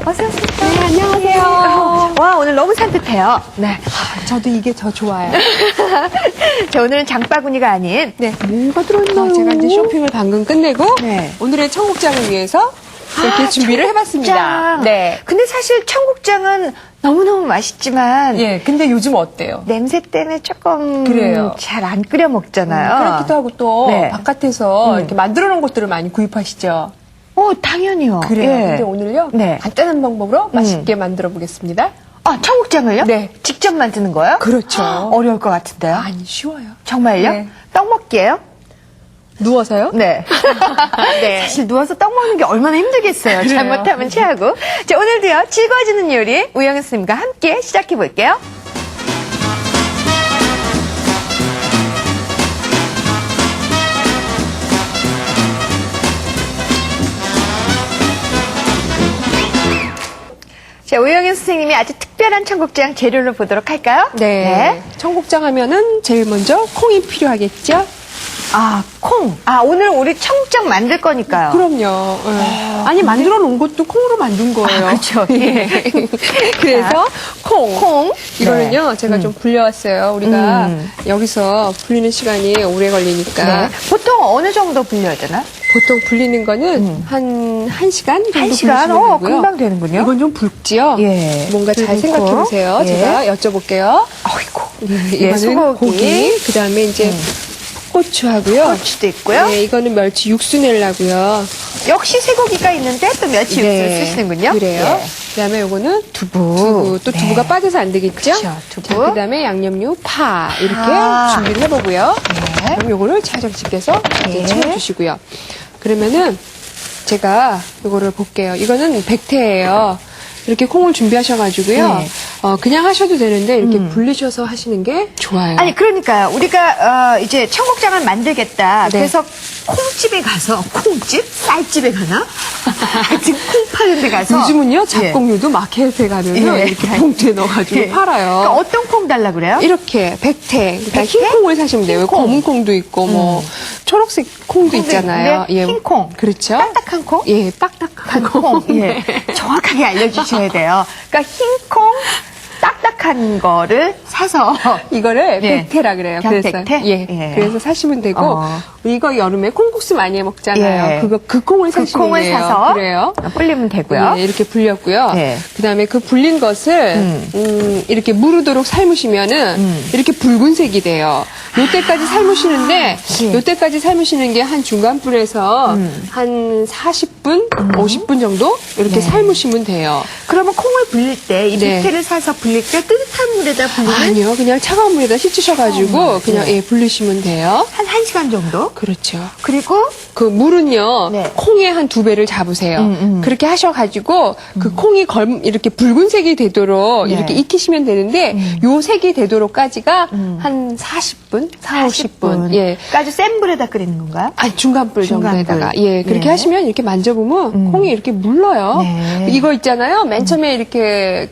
어서 오세요. 네, 안녕하세요. 와, 오늘 너무 산뜻해요. 네. 저도 이게 더 좋아요. 자, 오늘은 장바구니가 아닌, 네. 뭐가 들어있나요? 제가 이제 쇼핑을 방금 끝내고 네. 오늘의 청국장을 위해서 이렇게 준비를 해봤습니다. 청국장. 네. 근데 사실 청국장은 너무너무 맛있지만, 예, 근데 요즘 어때요? 냄새 때문에 조금 그래요. 잘 안 끓여 먹잖아요. 그렇기도 하고 또 네. 바깥에서 이렇게 만들어 놓은 것들을 많이 구입하시죠. 당연히요. 그래요. 예. 근데 오늘요. 네. 간단한 방법으로 맛있게 만들어 보겠습니다. 아, 청국장을요? 네. 직접 만드는 거예요? 그렇죠. 어려울 것 같은데요. 아니, 쉬워요. 정말요? 네. 떡 먹기예요? 누워서요? 네. 네. 사실 누워서 떡 먹는 게 얼마나 힘들겠어요. 그래요. 잘못하면 체하고. 자, 오늘도요, 즐거워지는 요리 우영은 스님과 함께 시작해 볼게요. 자, 우영은 선생님이 아주 특별한 청국장 재료를 보도록 할까요? 네. 청국장 하면은 제일 먼저 콩이 필요하겠죠? 아, 콩. 아, 오늘 우리 청국장 만들 거니까요. 그럼요. 아니, 만들어 놓은 것도 콩으로 만든 거예요. 아, 그렇죠. 예. 그래서 콩. 콩. 이거는요, 네. 제가 좀 불려왔어요. 우리가 여기서 불리는 시간이 오래 걸리니까. 네. 보통 어느 정도 불려야 되나? 보통 불리는 거는 한 1시간 정도 1시간? 불리시면 되고요. 금방 되는군요. 이건 좀 붉지요? 예. 뭔가 잘 붉고. 생각해 보세요. 예. 제가 여쭤볼게요. 아이고. 이거는 소고기. 고기, 그 다음에 이제 풋고추하고요. 고추도 있고요. 네, 이거는 멸치 육수 내려고요. 역시 쇠고기가 있는데 또 멸치 육수를 쓰시는군요. 그래요. 예. 그다음에 요거는 두부. 또 네. 두부가 빠져서 안 되겠죠? 그쵸, 두부. 자, 그다음에 양념류 파 이렇게 파. 준비를 해보고요. 네. 그럼 요거를 차장님께서 네. 이제 채워주시고요. 그러면은 제가 요거를 볼게요. 이거는 백태예요. 이렇게 콩을 준비하셔가지고요. 네. 그냥 하셔도 되는데 이렇게 불리셔서 하시는 게 좋아요. 아니, 그러니까요. 우리가, 이제 청국장을 만들겠다. 네. 그래서 콩집에 가서, 콩집? 쌀집에 가나? 하여튼 콩 파는 데 가서. 요즘은요 잡곡류도 마켓에 가면 예. 이렇게 봉투에 넣어가지고 예. 팔아요. 그러니까 어떤 콩 달라 그래요? 이렇게 백태, 그러니까 백태? 흰 콩을 사시면 돼요. 흰콩. 검은 콩도 있고 뭐 초록색 콩도 있잖아요. 있는데 흰 콩. 그렇죠. 딱딱한 콩? 예, 빡딱한 콩. 예. 정확하게 알려주셔야 돼요. 그러니까 흰 콩, 딱딱한 거를 사서. 이거를 예. 백태라 그래요. 그냥 그래서 백태? 예. 예. 그래서 사시면 되고 이거 여름에 콩국수 많이 해 먹잖아요. 예. 그 콩을 그 사시면 콩을 돼요. 사서 그래요. 불리면 되고요. 예, 이렇게 불렸고요. 예. 그다음에 그 불린 것을 이렇게 무르도록 삶으시면은 이렇게 붉은색이 돼요. 요때까지 삶으시는데 예. 요때까지 삶으시는 게 한 중간 불에서 한 40분, 50분 정도 이렇게 삶으시면 돼요. 그러면 콩을 불릴 때, 이 네. 밑에를 사서 불릴 때 뜨뜻한 물에다 불리면 아니요, 그냥 차가운 물에다 씻으셔가지고 그냥 예, 불리시면 돼요. 한 1시간 정도? 그렇죠. 그리고 그 물은요, 네. 콩의 한 2배를 잡으세요. 그렇게 하셔가지고, 그 콩이 이렇게 붉은색이 되도록 네. 이렇게 익히시면 되는데, 요 색이 되도록까지가 한 40분? 50분. 예. 그러니까 아주 센 불에다 끓이는 건가요? 중간불 중간불. 정도에다가. 예. 그렇게 네. 하시면 이렇게 만져보면 콩이 이렇게 물러요. 네. 이거 있잖아요. 맨 처음에 이렇게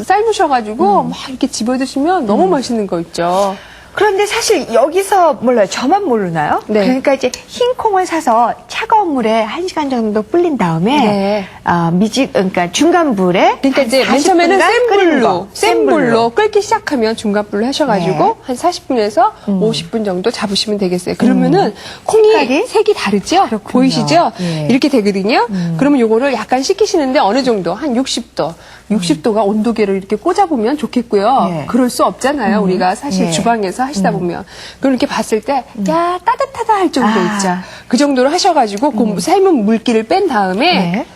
삶으셔가지고 막 이렇게 집어드시면 너무 맛있는 거 있죠. 그런데 사실 여기서 몰라요. 저만 모르나요? 네. 그러니까 이제 흰 콩을 사서 차가운 물에 1시간 정도 불린 다음에 네. 그러니까 중간 불에 그러니까 이제 맨 40 처음에는 분간 끓이는 거. 센 불로 끓기 시작하면 중간불로 하셔가지고 네. 한 40분에서 50분 정도 잡으시면 되겠어요. 그러면은 콩이 색깔이? 색이 다르죠? 그렇군요. 보이시죠? 예. 이렇게 되거든요. 그러면 요거를 약간 식히시는데 어느 정도 한 60도. 60도가 온도계를 이렇게 꽂아보면 좋겠고요. 예. 그럴 수 없잖아요. 우리가 사실 예. 주방에서 하시다 보면. 그럼 이렇게 봤을 때, 야, 따뜻하다 할 정도 아. 있죠. 그 정도로 하셔가지고 그 삶은 물기를 뺀 다음에 네.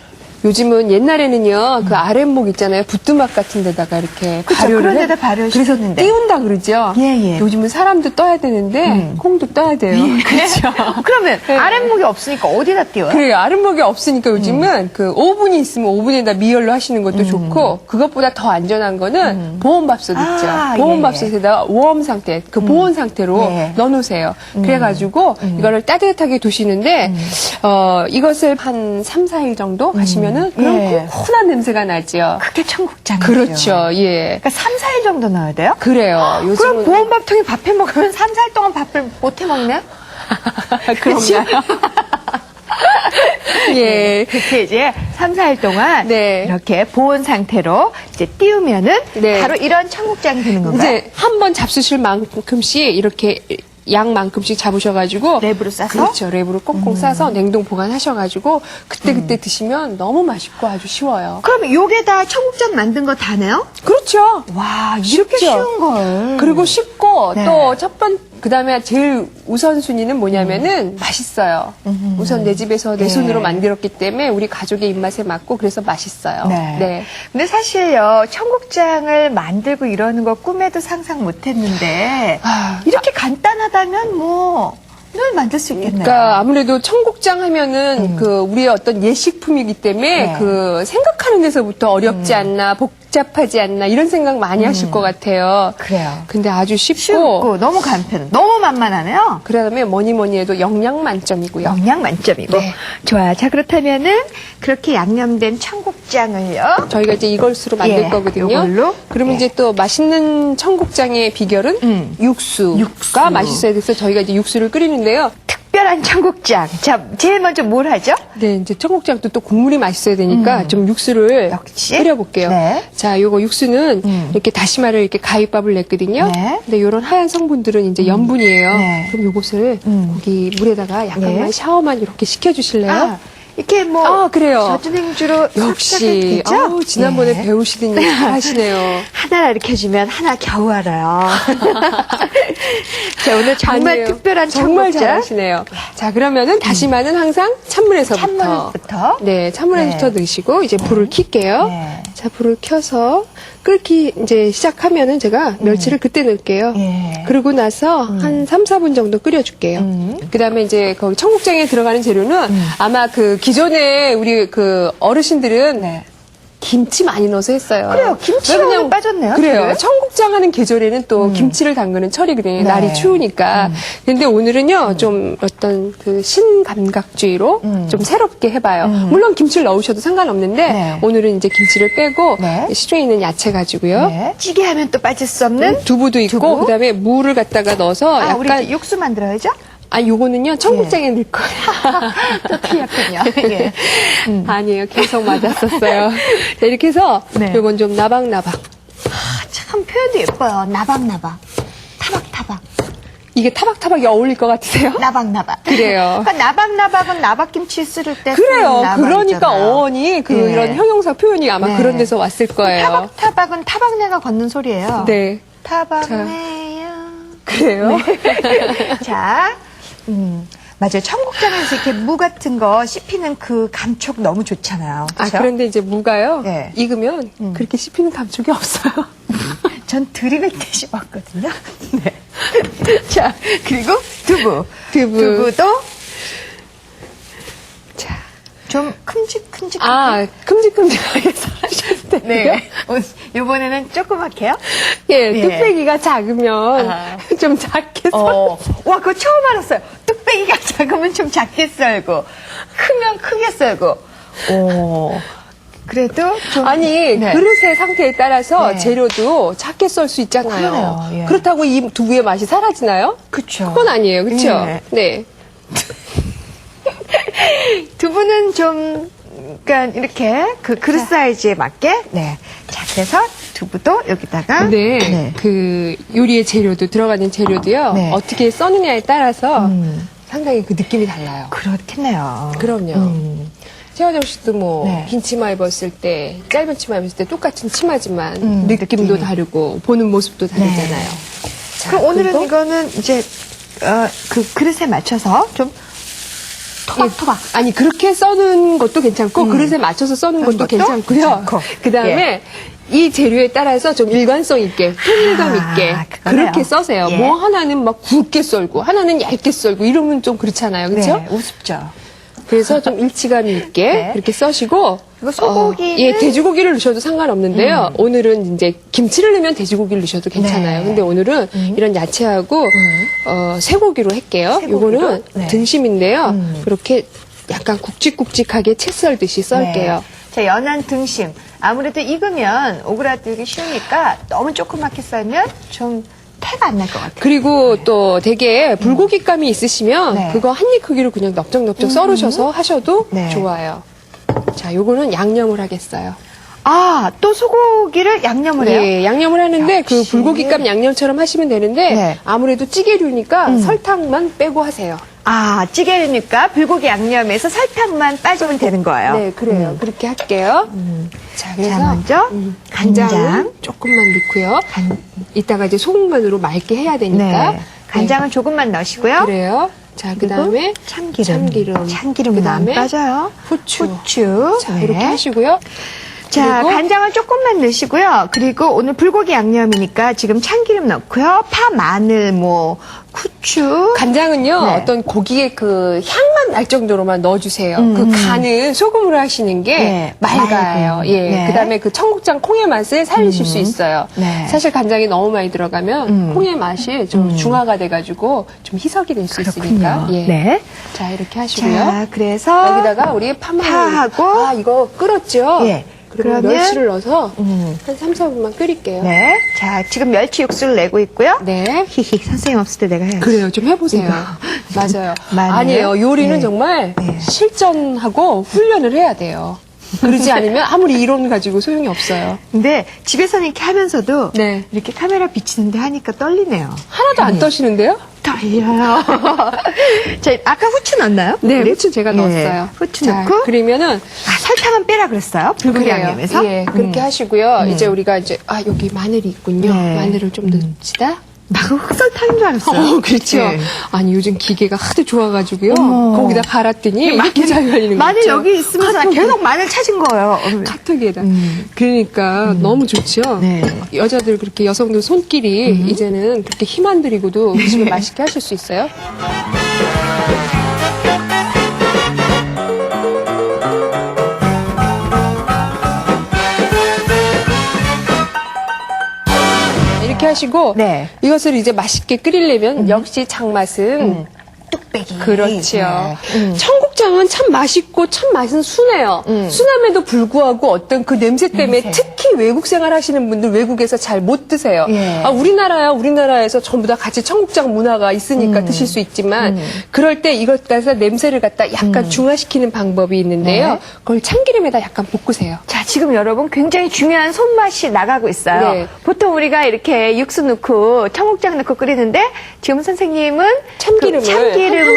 요즘은 옛날에는요 그 아랫목 있잖아요 부뚜막 같은 데다가 이렇게 그쵸, 발효를 그런 해. 데다 발효를 그래서 시켰는데. 띄운다 그러죠. 예, 예. 요즘은 사람도 떠야 되는데 콩도 떠야 돼요. 그렇죠. 그러면 네. 아랫목이 없으니까 어디다 띄워요? 그래요. 아랫목이 없으니까 요즘은 그 오븐이 있으면 오븐에다 미열로 하시는 것도 좋고 그것보다 더 안전한 거는 보온밥솥 있죠. 아, 보온밥솥에다 웜 상태, 그 보온 상태로 네. 넣어놓으세요. 그래가지고 이거를 따뜻하게 두시는데 이것을 한 3, 4일 정도 가시면은 그럼 예. 훈훈한 냄새가 나죠. 그게 청국장이죠. 그렇죠. 예. 그러니까 3, 4일 정도 넣어야 돼요? 그래요. 그럼 요즘은 보온밥통에 밥 해 먹으면 3, 4일 동안 밥을 못 해 먹네요? 그런가요? 예. 그렇게 이제 3, 4일 동안 네. 이렇게 보온 상태로 이제 띄우면은 네. 바로 이런 청국장이 되는 건가요? 이제 한 번 잡수실 만큼씩 이렇게 양만큼씩 잡으셔가지고 랩으로 싸서? 그렇죠. 랩으로 꽁꽁 싸서 냉동 보관하셔가지고 그때 드시면 너무 맛있고 아주 쉬워요. 그럼 요게 다 청국장 만든 거 다네요? 그렇죠. 와, 이렇게 쉽죠? 쉬운 걸. 그리고 쉽고 네. 또 그다음에 제일 우선순위는 뭐냐면은 맛있어요. 우선 내 집에서 내 네. 손으로 만들었기 때문에 우리 가족의 입맛에 맞고 그래서 맛있어요. 네. 근데 사실요, 청국장을 만들고 이러는 거 꿈에도 상상 못 했는데, 이렇게 간단하다면 뭐, 늘 만들 수 있겠네요. 그러니까 아무래도 청국장 하면은 그 우리의 어떤 예식품이기 때문에 네. 그 생각하는 데서부터 어렵지 않나 복잡하지 않나 이런 생각 많이 하실 것 같아요. 그래요. 근데 아주 쉽고, 쉽고, 너무 간편, 너무 만만하네요. 그다음에 뭐니 해도 영양 만점이고요. 영양 만점이고. 네. 좋아요. 자, 그렇다면은, 그렇게 양념된 청국장을요. 저희가 이제 이걸수로 만들 예, 거거든요. 요걸로? 그러면 예. 이제 또 맛있는 청국장의 비결은 육수가 육수. 맛있어야 돼서 저희가 이제 육수를 끓이는데요. 특별한 청국장. 자, 제일 먼저 뭘 하죠? 네, 이제 청국장도 또 국물이 맛있어야 되니까 좀 육수를 역시. 끓여볼게요. 네. 자, 요거 육수는 이렇게 다시마를 이렇게 가위밥을 냈거든요. 네. 근데 요런 하얀 성분들은 이제 염분이에요. 네. 그럼 요것을 고기 물에다가 약간만 네. 샤워만 이렇게 시켜주실래요? 아, 이렇게 뭐, 아, 그래요. 젖은 행주로 역시, 싹싹 되죠? 지난번에 예. 배우시더니 잘하시네요. 하나 이렇게 해주면 하나 겨우 알아요. 자, 오늘 정말 아니에요. 특별한 정말 청국장. 잘하시네요. 자, 그러면은 다시마는 항상 찬물에서부터. 찬물부터. 네, 찬물에부터 네. 넣으시고 이제 불을 켤게요. 네. 자, 불을 켜서 끓기 이제 시작하면은 제가 멸치를 그때 넣을게요. 예. 그러고 나서 한 3, 4분 정도 끓여줄게요. 그 다음에 이제 거기 청국장에 들어가는 재료는 아마 그 기존에 우리 그 어르신들은 네. 김치 많이 넣어서 했어요. 그래요. 김치가 그냥 오늘 빠졌네요, 그래요. 지금. 청국장 하는 계절에는 또 김치를 담그는 철이거든요. 네. 날이 추우니까. 근데 오늘은요, 좀 어떤 그 신감각주의로 좀 새롭게 해봐요. 물론 김치를 넣으셔도 상관없는데, 네. 오늘은 이제 김치를 빼고, 네. 시중에 있는 야채 가지고요. 네. 찌개 하면 또 빠질 수 없는 두부도 있고, 두부? 그 다음에 물을 갖다가 넣어서 아, 약간, 우리 육수 만들어야죠? 요거는요, 청국장에 넣을 거예요. 또 틀렸군요. 예. 아니에요. 계속 맞았었어요. 자, 이렇게 해서, 네. 요건 좀 나박나박. 참 표현도 예뻐요. 나박나박. 타박타박. 이게 타박타박이 어울릴 것 같으세요? 나박나박. 그래요. 그러니까 나박나박은 나박김치 쓸 때 그래요. 쓰는 나박이잖아요. 그러니까 어원이 그 네. 이런 형용사 표현이 아마 네. 그런 데서 왔을 거예요. 타박타박은 타박내가 걷는 소리예요. 네. 타박내야. 그래요? 자, 맞아요. 청국장에서 이렇게 무 같은 거 씹히는 그 감촉 너무 좋잖아요. 아, 그렇죠? 그런데 이제 무가요. 네. 익으면 그렇게 씹히는 감촉이 없어요. 전 드립을 때 씹었거든요. 네. 자, 그리고 두부. 두부도 자. 좀 큼직큼직. 큼직큼직하게 썰으셔도 되고요. 네. 요번에는 조그맣게요? 예, 예. 뚝배기가 작으면 아. 좀 작게 썰. 와, 그거 처음 알았어요. 뚝배기가 작으면 좀 작게 썰고, 크면 크게 썰고. 오. 그래도 좀. 아니, 네. 그릇의 상태에 따라서 네. 재료도 작게 썰 수 있잖아요. 그러네요, 예. 그렇다고 이 두부의 맛이 사라지나요? 그쵸. 그건 아니에요. 그렇죠? 예. 네. 두부는 좀, 그러니까 이렇게 그 그릇 사이즈에 맞게. 네. 자, 그래서 두부도 여기다가. 네, 그 요리의 재료도 들어가는 재료도요. 네. 어떻게 써느냐에 따라서 상당히 그 느낌이 달라요. 그렇겠네요. 그럼요. 최화정 씨도 뭐 네. 긴 치마 입었을 때, 짧은 치마 입었을 때 똑같은 치마지만 느낌도 느낌이. 다르고 보는 모습도 다르잖아요. 자, 그럼 오늘은 그리고 이거는 이제, 그 그릇에 맞춰서 좀 토박토박. 아니 그렇게 써는 것도 괜찮고 그릇에 맞춰서 써는 그런 것도 것도 괜찮고요. 괜찮고. 그 다음에 이 재료에 따라서 좀 일관성 있게 통일감 있게 그거네요. 그렇게 써세요. 예. 뭐 하나는 막 굵게 썰고 하나는 얇게 썰고 이러면 좀 그렇잖아요, 그렇죠? 네, 우습죠. 그래서 좀 일치감 있게 네. 그렇게 써시고 그리고 소고기는 예, 돼지고기를 넣으셔도 상관없는데요. 오늘은 이제 김치를 넣으면 돼지고기를 넣으셔도 괜찮아요. 네. 근데 오늘은 이런 야채하고 쇠고기로 할게요. 쇠고기로? 요거는 네. 등심인데요. 그렇게 약간 굵직굵직하게 채 썰듯이 썰게요. 네. 자, 연한 등심. 아무래도 익으면 오그라들기 쉬우니까 너무 조그맣게 썰면 좀 태가 안 날 것 같아요. 그리고 또 되게 불고기감이 있으시면 네. 그거 한 입 크기로 그냥 넓적넓적 썰으셔서 하셔도 네. 좋아요. 자, 요거는 양념을 하겠어요. 아, 또 소고기를 양념을 해요? 예, 양념을 하는데 그 역시. 불고기값 양념처럼 하시면 되는데 네. 아무래도 찌개류니까 설탕만 빼고 하세요. 아, 찌개니까 불고기 양념에서 설탕만 빠지면 되는 거예요. 네, 그래요. 그렇게 할게요. 자, 그래서 자, 먼저 간장은 간장. 조금만 넣고요. 이따가 이제 소금간으로 맑게 해야 되니까. 네. 간장은 조금만 넣으시고요. 네, 그래요. 자, 그다음에 참기름. 참기름은 그다음에 안 빠져요. 후추. 후추. 자, 네. 이렇게 하시고요. 자, 그리고 간장을 조금만 넣으시고요. 그리고 오늘 불고기 양념이니까 지금 참기름 넣고요. 파, 마늘, 뭐 후추. 간장은요, 네. 어떤 고기의 그 향만 날 정도로만 넣어주세요. 그 간은 소금으로 하시는 게 네, 맑아요. 맑은. 예. 네. 그 다음에 그 청국장 콩의 맛을 살리실 수 있어요. 네. 사실 간장이 너무 많이 들어가면 콩의 맛이 좀 중화가 돼가지고 좀 희석이 될 수 있으니까. 예. 네. 자, 이렇게 하시고요. 자, 그래서 여기다가 우리 파마늘. 파하고. 아, 이거 끓었죠? 예. 그러면 그러면 멸치를 넣어서 한 3, 4분만 끓일게요. 네. 자, 지금 멸치 육수를 내고 있고요. 네. 히히, 선생님 없을 때 내가 해야지. 그래요. 좀 해보세요. 맞아요. 마늘. 아니에요. 요리는 네. 정말 네. 실전하고 훈련을 해야 돼요. 그러지 않으면 아무리 이론 가지고 소용이 없어요. 근데 집에서는 이렇게 하면서도 네. 이렇게 카메라 비치는데 하니까 떨리네요. 하나도 안 떠시는데요? 떨려요. 자, 아까 후추 넣었나요? 네, 우리? 후추 제가 네, 넣었어요. 후추 자, 넣고. 그러면은 아, 설탕은 빼라 그랬어요? 불고기 그래요. 양념에서? 예, 그렇게 하시고요. 이제 우리가 이제 여기 마늘이 있군요. 네. 마늘을 좀 넣읍시다. 나 흑설탕인 줄 알았어요. 그렇죠. 네. 아니 요즘 기계가 하도 좋아가지고요. 어머. 거기다 갈았더니 이렇게 잘 갈리는 거 마늘 있죠? 여기 있으면서 나 계속 마늘 찾은 거예요. 카톡에다. 그러니까 너무 좋죠. 네. 여자들 그렇게 여성들 손길이 이제는 그렇게 힘 안 들이고도 집에 맛있게 하실 수 있어요. 이렇게 하시고 네. 이것을 이제 맛있게 끓이려면 역시 장맛은 뚝배기. 그렇지요. 네. 청국장은 참 맛있고 참 맛은 순해요. 순함에도 불구하고 어떤 그 냄새 때문에 냄새. 특히 외국 생활 하시는 분들 외국에서 잘 못 드세요. 예. 아, 우리나라에서 전부 다 같이 청국장 문화가 있으니까 드실 수 있지만 그럴 때 이것 갖다 냄새를 갖다 약간 중화시키는 방법이 있는데요. 네. 그걸 참기름에다 약간 볶으세요. 자, 지금 여러분 굉장히 중요한 손맛이 나가고 있어요. 네. 보통 우리가 이렇게 육수 넣고 청국장 넣고 끓이는데 지금 선생님은 참기름을 한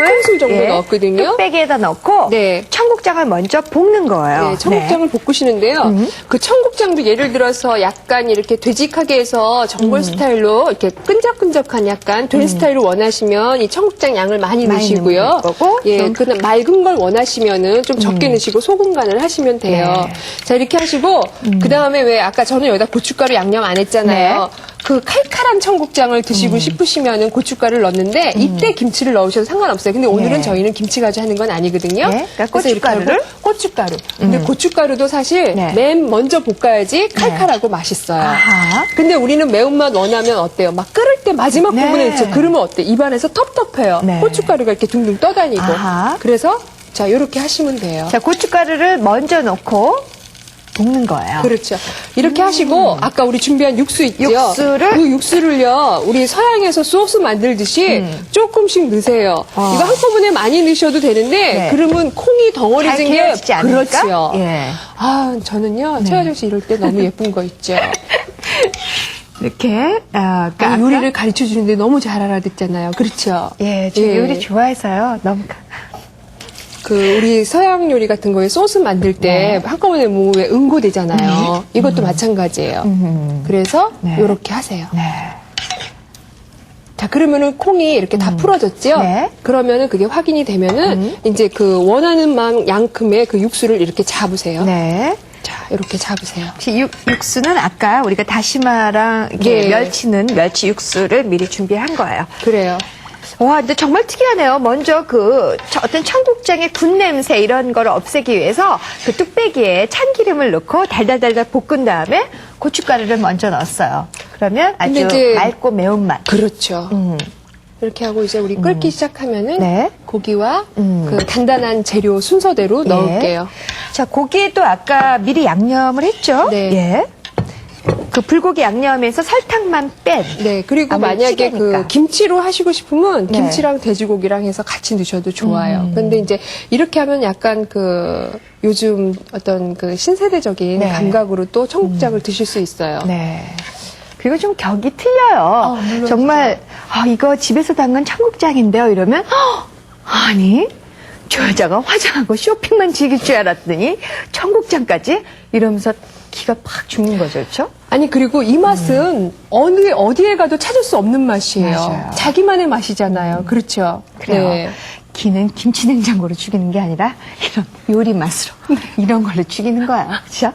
큰술 정도 넣었거든요. 뚝배기에다 넣고 네. 청국장을 먼저 볶는 거예요. 네, 청국장을 볶으시는데요. 그 청국장도 예를 들어서 약간 이렇게 되직하게 해서 전골 스타일로 이렇게 끈적끈적한 약간 된 스타일을 원하시면 이 청국장 양을 많이 많이 넣으시고요. 넣는 거고, 예, 좀- 그냥 맑은 걸 원하시면은 좀 적게 넣으시고 소금 간을 하시면 돼요. 네. 자, 이렇게 하시고 그 다음에 왜 아까 저는 여기다 고춧가루 양념 안 했잖아요. 네. 그 칼칼한 청국장을 드시고 싶으시면은 고춧가루를 넣는데 이때 김치를 넣으셔도 상관없어요. 근데 오늘은 네. 저희는 김치 가지고 하는 건 아니거든요. 네, 그러니까 그래서 이렇게 하고 고춧가루를? 고춧가루. 근데 고춧가루도 사실 네. 맨 먼저 볶아야지 칼칼하고 맛있어요. 아하. 근데 우리는 매운맛 원하면 어때요? 막 끓을 때 마지막 네. 부분에 있죠. 그러면 어때? 입안에서 텁텁해요. 네. 고춧가루가 이렇게 둥둥 떠다니고. 아하. 그래서 자, 이렇게 하시면 돼요. 자, 고춧가루를 먼저 넣고 볶는 거예요. 그렇죠. 이렇게 하시고 아까 우리 준비한 육수 있죠? 육수를? 그 육수를요. 우리 서양에서 소스 만들듯이 조금씩 넣으세요. 이거 한꺼번에 많이 넣으셔도 되는데 네. 그러면 콩이 잘 덩어리진 게 개어지지 않으니까? 그렇죠. 예. 아, 저는요. 최하정 씨 이럴 때 너무 예쁜 거 있죠. 이렇게 그러니까 아니, 요리를 가르쳐 주는데 너무 잘 알아듣잖아요. 그렇죠? 예, 저 예. 요리 좋아해서요. 너무 그 우리 서양 요리 같은 거에 소스 만들 때 한꺼번에 뭐 왜 응고되잖아요. 이것도 마찬가지예요. 그래서 네. 요렇게 하세요. 네. 자, 그러면은 콩이 이렇게 다 풀어졌죠? 네. 그러면은 그게 확인이 되면은 이제 그 원하는 양큼의 그 육수를 이렇게 잡으세요. 네. 자, 이렇게 잡으세요. 혹시 육수는 아까 우리가 다시마랑 이렇게 예. 멸치 육수를 미리 준비한 거예요. 그래요. 와, 근데 정말 특이하네요. 먼저 어떤 청국장의 군 냄새 이런 거를 없애기 위해서 그 뚝배기에 참기름을 넣고 달달달달 볶은 다음에 고춧가루를 먼저 넣었어요. 그러면 아주 근데 이제- 맑고 매운맛. 그렇죠. 이렇게 하고 이제 우리 끓기 시작하면은 네. 고기와 그 단단한 재료 순서대로 넣을게요. 자, 고기에도 아까 미리 양념을 했죠? 네. 예. 그 불고기 양념에서 설탕만 뺀. 네, 그리고 아무래도 만약에 찌개니까. 그 김치로 하시고 싶으면 네. 김치랑 돼지고기랑 해서 같이 넣으셔도 좋아요. 근데 이제 이렇게 하면 약간 그 요즘 어떤 그 신세대적인 네. 감각으로 또 청국장을 드실 수 있어요. 네. 그리고 좀 격이 틀려요. 물론이죠. 정말 이거 집에서 담근 청국장인데요. 이러면 아니 저 여자가 화장하고 쇼핑만 즐길 줄 알았더니 청국장까지 이러면서 기가 팍 죽는 거죠, 그렇죠? 아니 그리고 이 맛은 어디에 가도 찾을 수 없는 맛이에요. 맞아요. 자기만의 맛이잖아요. 그렇죠? 그래요. 네. 기는 김치 냉장고로 죽이는 게 아니라 이런 요리 맛으로 이런 걸로 죽이는 거야. 그렇죠?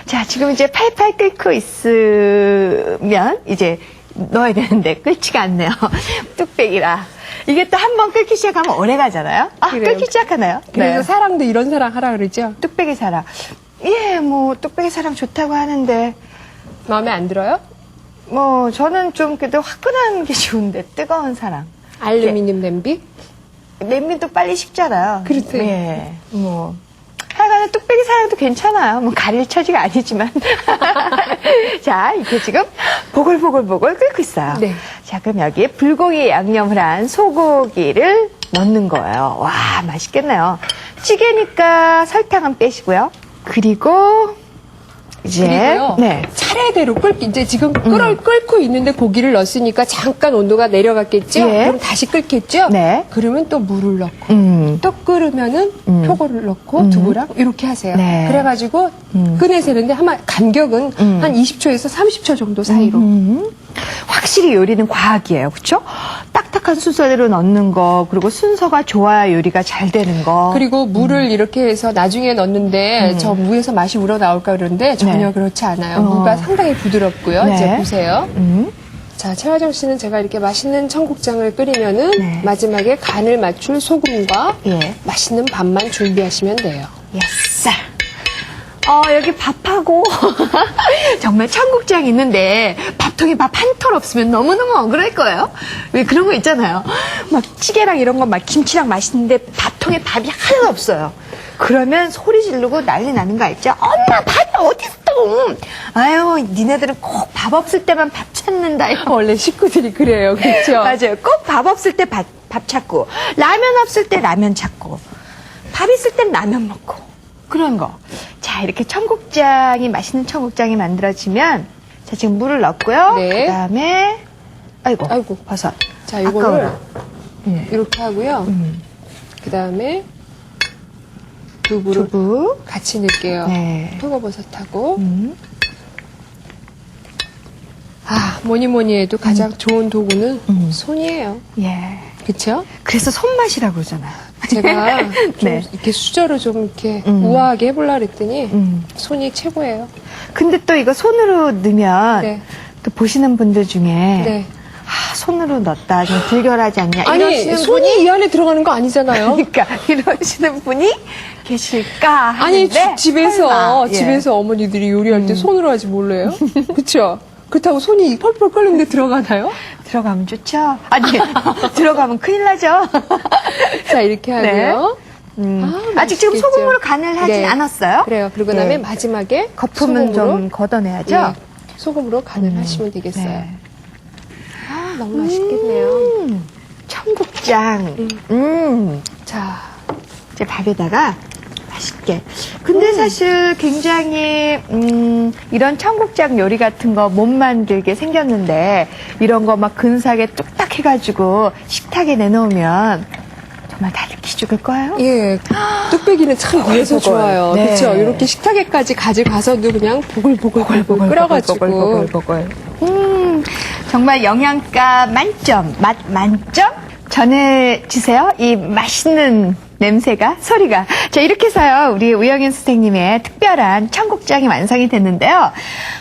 자, 지금 이제 팔팔 끓고 있으면 이제 넣어야 되는데 끓지가 않네요. 뚝배기라. 이게 또 한 번 끓기 시작하면 오래 가잖아요. 그래요. 끓기 시작하나요? 그래서 네. 사랑도 이런 사랑 하라 그러죠? 뚝배기 사랑. 예, 뭐 뚝배기 사랑 좋다고 하는데 마음에 안 들어요? 뭐 저는 좀 그래도 화끈한 게 좋은데 뜨거운 사랑. 알루미늄 냄비? 냄비도 빨리 식잖아요. 그렇죠. 예. 뭐. 하여간에 뚝배기 사랑도 괜찮아요. 뭐 가릴 처지가 아니지만. 자, 이게 지금 보글보글 끓고 있어요. 네. 자, 그럼 여기에 불고기 양념을 한 소고기를 넣는 거예요. 와, 맛있겠네요. 찌개니까 설탕은 빼시고요. 그리고 이제 그리고요. 네. 차례대로 이제 지금 끓고 있는데 고기를 넣었으니까 잠깐 온도가 내려갔겠죠? 예. 그럼 다시 끓겠죠? 네. 그러면 또 물을 넣고 또 끓으면은 표고를 넣고 두부랑 이렇게 하세요. 네. 그래가지고 꺼내세는데 간격은 한 20초에서 30초 정도 사이로. 확실히 요리는 과학이에요. 그렇죠? 딱딱한 순서대로 넣는 거 그리고 순서가 좋아야 요리가 잘 되는 거. 그리고 물을 이렇게 해서 나중에 넣는데 저 무에서 맛이 우러나올까 그러는데 전혀 네. 그렇지 않아요. 무가 상당히 부드럽고요. 네. 이제 보세요. 자, 최화정 씨는 제가 이렇게 맛있는 청국장을 끓이면은 네. 마지막에 간을 맞출 소금과 예. 맛있는 밥만 준비하시면 돼요. 예스. 여기 밥하고 정말 청국장 있는데 밥통에 밥 한 톨 없으면 너무너무 억울할 거예요. 왜 그런 거 있잖아요. 막 찌개랑 이런 거 막 김치랑 맛있는데 밥통에 밥이 하나도 없어요. 그러면 소리 지르고 난리 나는 거 알죠? 엄마 밥이 어딨어? 아유 니네들은 꼭 밥 없을 때만 밥 찾는다. 원래 식구들이 그래요. 그렇죠? 맞아요. 꼭 밥 없을 때 밥 찾고 라면 없을 때 라면 찾고 밥 있을 땐 라면 먹고 그런 거. 자, 이렇게 청국장이 맛있는 청국장이 만들어지면 자, 지금 물을 넣고요. 네. 그다음에 아이고 버섯. 자, 이거를 아까워라. 예. 이렇게 하고요. 그 다음에 두부를 두부. 같이 넣을게요. 네. 표고버섯하고. 뭐니 해도 가장 좋은 도구는 손이에요. 예. 그쵸? 그래서 손맛이라고 그러잖아요. 제가 좀 네. 이렇게 수저로 좀 이렇게 우아하게 해보려고 그랬더니 손이 최고예요. 근데 또 이거 손으로 넣으면 네. 또 보시는 분들 중에 네. 손으로 넣었다 좀 불결하지 않냐 아니, 이러시는 손이 이 안에 들어가는 거 아니잖아요. 그러니까 이러시는 분이 계실까 아니, 하는데 집에서 설마, 예. 집에서 어머니들이 요리할 때 손으로 하지 몰라요? 그쵸? 그렇다고 손이 펄펄 끓는데 들어가나요? 들어가면 좋죠. 아니 들어가면 큰일 나죠. 자, 이렇게 하고요. 아직 지금 맛있겠죠. 소금으로 간을 하진 네. 않았어요. 그래요. 그리고 네. 그다음에 마지막에 거품은 소금으로, 좀 걷어내야죠. 네, 소금으로 간을 하시면 되겠어요. 네. 너무 맛있겠네요. 청국장. 자, 이제 밥에다가 맛있게. 근데 사실 굉장히 이런 청국장 요리 같은 거 못 만들게 생겼는데 이런 거 막 근사하게 뚝딱 해가지고 식탁에 내놓으면 정말 다들 기죽을 거예요. 예, 뚝배기는 참 구해서 보글보글. 좋아요. 네. 그렇죠. 이렇게 식탁에까지 가져가서도 그냥 보글보글 끓여가지고. 보글보글. 정말 영양가 만점, 맛 만점 전해주세요. 이 맛있는 냄새가, 소리가. 자, 이렇게 해서요, 우리 우영현 선생님의 특별한 청국장이 완성이 됐는데요.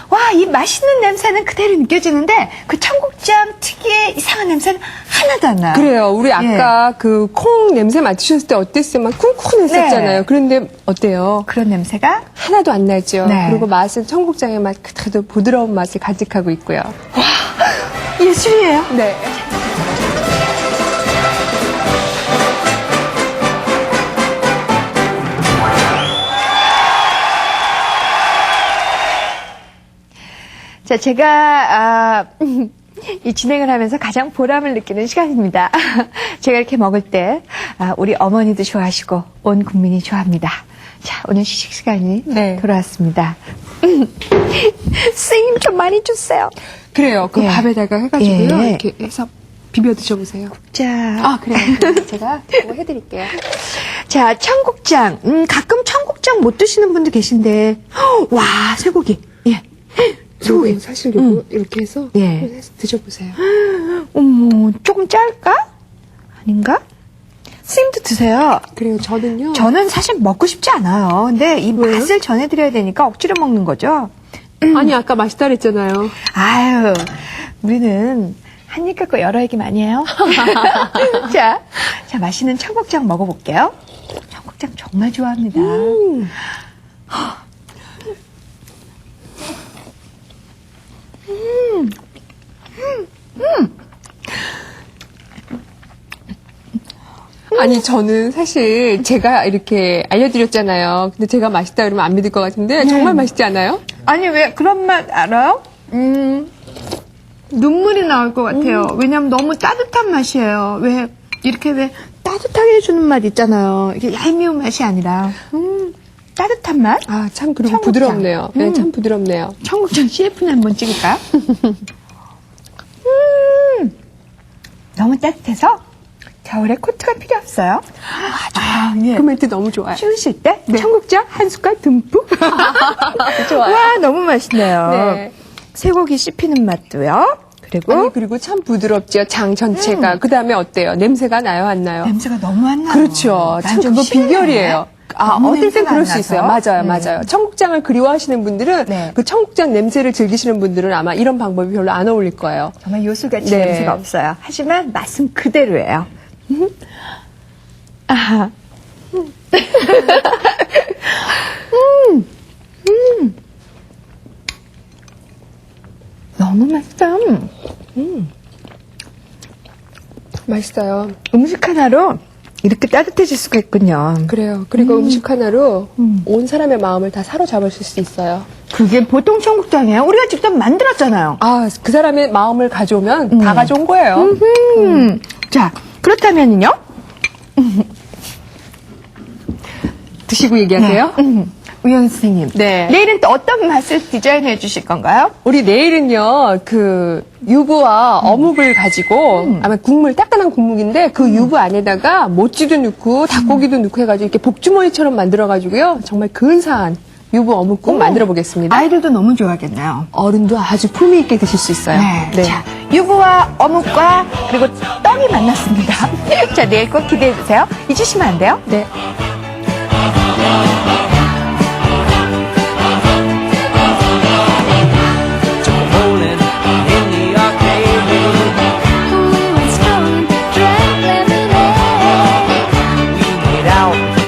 와, 이 맛있는 냄새는 그대로 느껴지는데, 그 청국장 특유의 이상한 냄새는 하나도 안 나요. 그래요. 우리 아까 그 콩 냄새 맡으셨을 때 어땠어요? 막 쿵쿵했었잖아요. 네. 그런데 어때요? 그런 냄새가 하나도 안 나죠. 네. 그리고 맛은 청국장의 맛 그대로 부드러운 맛을 간직하고 있고요. 예술이에요. 네. 자, 제가, 이 진행을 하면서 가장 보람을 느끼는 시간입니다. 제가 이렇게 먹을 때, 우리 어머니도 좋아하시고, 온 국민이 좋아합니다. 자, 오늘 시식 시간이 네. 돌아왔습니다. 선생님 좀 많이 주세요. 그래요. 그 예. 밥에다가 해가지고요. 예. 이렇게 해서 비벼 드셔보세요. 자, 그래요. 제가 그거 해드릴게요. 자, 청국장. 가끔 청국장 못 드시는 분들 계신데, 와, 쇠고기. 예. 소고기 사실 요거 이렇게 해서 예. 해서 드셔보세요. 어머, 조금 짤까? 아닌가? 선생님도 드세요. 그래요. 저는요. 저는 사실 먹고 싶지 않아요. 근데 이 맛을 전해드려야 되니까 억지로 먹는 거죠. 아니 아까 맛있다 그랬잖아요. 아유, 우리는 한 입 갖고 여러 얘기 많이 해요. 자, 맛있는 청국장 먹어볼게요. 청국장 정말 좋아합니다. 아니 저는 사실 제가 이렇게 알려드렸잖아요. 근데 제가 맛있다 그러면 안 믿을 것 같은데 정말 맛있지 않아요? 아니, 왜 그런 맛 알아요? 눈물이 나올 것 같아요. 왜냐면 너무 따뜻한 맛이에요. 왜 따뜻하게 해주는 맛 있잖아요. 이게 얄미운 맛이 아니라, 따뜻한 맛? 아 참 그리고 청국장. 부드럽네요. 네, 참 부드럽네요. 청국장 CF는 한번 찍을까요? 너무 따뜻해서 겨울에 코트가 필요 없어요. 예. 그 멘트 너무 좋아요. 추우실 때 청국장 한 숟갈 듬뿍. 좋아요. 와, 너무 맛있네요. 네. 쇠고기 씹히는 맛도요. 그리고 그리고 참 부드럽죠. 장 전체가. 그 다음에 어때요? 냄새가 나요, 안 나요? 냄새가 너무 안 나요. 그렇죠. 참 그거 비결이에요. 어떨 땐 그럴 수 있어요. 맞아요, 맞아요. 청국장을 그리워하시는 분들은 네. 그 청국장 냄새를 즐기시는 분들은 아마 이런 방법이 별로 안 어울릴 거예요. 정말 요술같이 네. 냄새가 없어요. 하지만 맛은 그대로예요. 아하. 너무 맛있다. 맛있어요. 음식 하나로 이렇게 따뜻해질 수가 있군요. 그래요. 그리고 음식 하나로 온 사람의 마음을 다 사로잡으실 수 있어요. 그게 보통 청국장이에요. 우리가 직접 만들었잖아요. 아, 그 사람의 마음을 가져오면 다 가져온 거예요. 자, 그렇다면요. 드시고 얘기하세요. 우영 선생님. 네. 내일은 또 어떤 맛을 디자인해 주실 건가요? 우리 내일은요, 그, 유부와 어묵을 가지고, 아마 국물, 따끈한 국물인데, 그 유부 안에다가 모찌도 넣고, 닭고기도 넣고 해가지고, 이렇게 복주머니처럼 만들어가지고요, 정말 근사한 유부 어묵국 만들어 보겠습니다. 아이들도 너무 좋아하겠네요. 어른도 아주 품위있게 드실 수 있어요. 네. 자, 유부와 어묵과 그리고 떡이 만났습니다. 자, 내일 꼭 기대해 주세요. 잊으시면 안 돼요. 네.